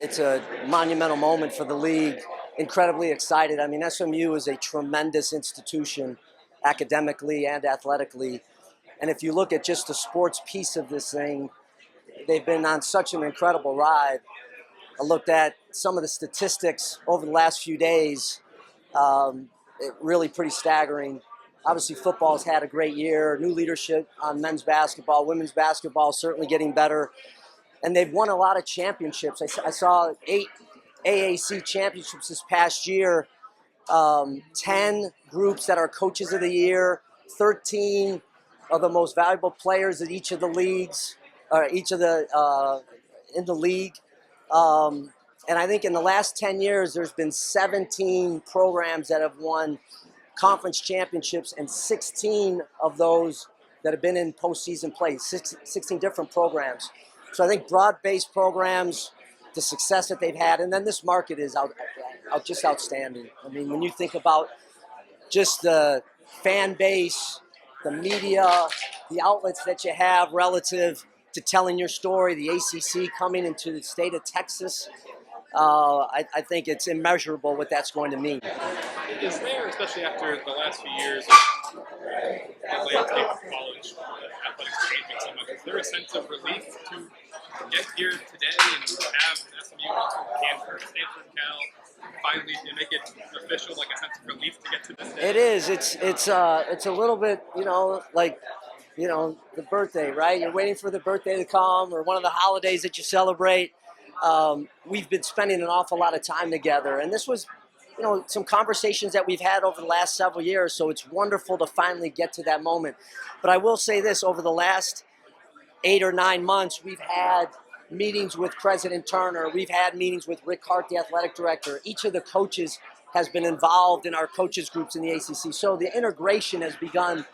It's a monumental moment for the league. Incredibly excited. I mean, SMU is a tremendous institution academically and athletically. And if you look at just the sports piece of this thing, they've been on such an incredible ride. I looked at some of the statistics over the last few days. Really pretty staggering. Obviously, football's had a great year. New leadership on men's basketball, women's basketball certainly getting better. And they've won a lot of championships. I saw 8 AAC championships this past year, 10 groups that are coaches of the year, 13 of the most valuable players at each of the leagues, or each of the in the league. And I think in the last 10 years, there's been 17 programs that have won conference championships, and 16 of those that have been in postseason play, 16 different programs. So I think broad-based programs, the success that they've had, and then this market is just outstanding. I mean, when you think about just the fan base, the media, the outlets that you have relative to telling your story, the ACC coming into the state of Texas, I think it's immeasurable what that's going to mean. Is there, especially after the last few years, the landscape of college athletics changing so much, is there a sense of relief to get here today and have SMU, Stanford, Cal finally make it official, like a sense of relief to get to this day? It is. It's a little bit, like, the birthday, right? You're waiting for the birthday to come, or one of the holidays that you celebrate. We've been spending an awful lot of time together, and this was, some conversations that we've had over the last several years, so it's wonderful to finally get to that moment. But I will say this, over the last 8 or 9 months, we've had meetings with President Turner. We've had meetings with Rick Hart, the athletic director. Each of the coaches has been involved in our coaches groups in the ACC. So the integration has begun,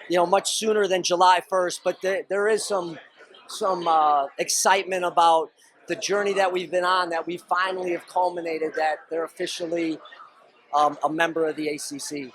much sooner than July 1st. But there is some excitement about the journey that we've been on, that we finally have culminated, that they're officially a member of the ACC.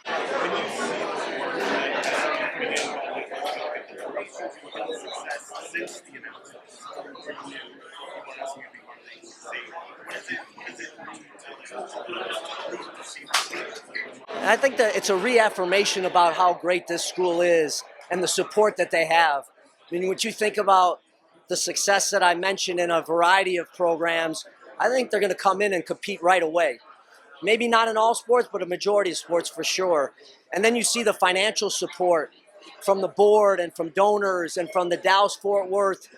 And I think that it's a reaffirmation about how great this school is and the support that they have. I mean, when you think about the success that I mentioned in a variety of programs, I think they're going to come in and compete right away. Maybe not in all sports, but a majority of sports for sure. And then you see the financial support from the board and from donors and from the Dallas-Fort Worth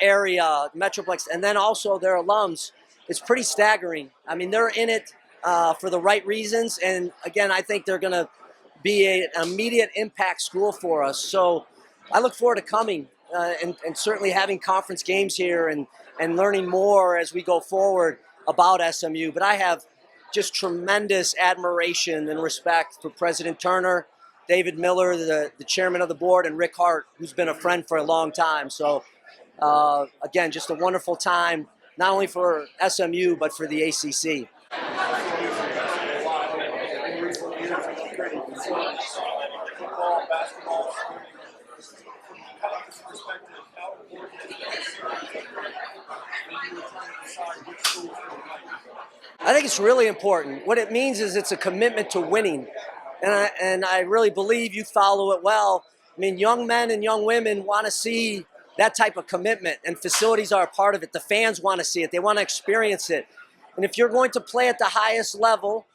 area, Metroplex, and then also their alums. It's pretty staggering. I mean, they're in it for the right reasons. And again, I think they're going to be an immediate impact school for us. So I look forward to coming and certainly having conference games here and learning more as we go forward about SMU. But I have just tremendous admiration and respect for President Turner, David Miller, the chairman of the board, and Rick Hart, who's been a friend for a long time. So again, just a wonderful time, not only for SMU, but for the ACC. I think it's really important. What it means is it's a commitment to winning. And I really believe you follow it well. I mean, young men and young women want to see that type of commitment, and facilities are a part of it. The fans want to see it. They want to experience it. And if you're going to play at the highest level,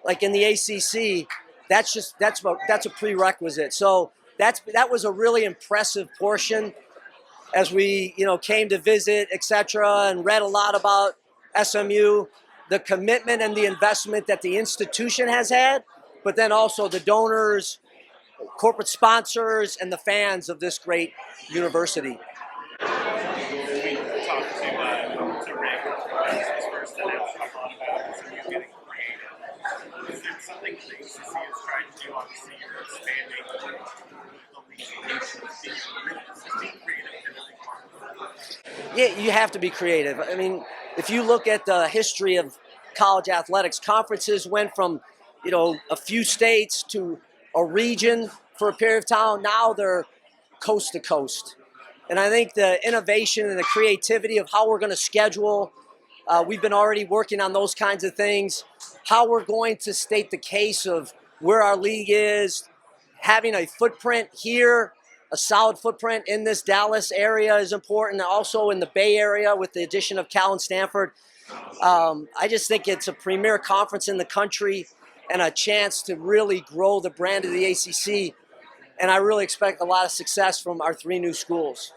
like in the ACC, that's a prerequisite. So that was a really impressive portion as we came to visit, etc., and read a lot about SMU, the commitment and the investment that the institution has had, but then also the donors, corporate sponsors, and the fans of this great university. We talked to Rick first, and talked a lot about SMU getting creative. Is there something that the ACC is trying to do? Obviously, you're expanding the league, being creative and everything. Yeah, you have to be creative. I mean, if you look at the history of college athletics, conferences went from, a few states to a region for a period of time. Now they're coast to coast. And I think the innovation and the creativity of how we're going to schedule We've been already working on those kinds of things. How we're going to state the case of where our league is, having a footprint here, a solid footprint in this Dallas area is important. Also in the Bay Area with the addition of Cal and Stanford. I just think it's a premier conference in the country and a chance to really grow the brand of the ACC. And I really expect a lot of success from our 3 new schools.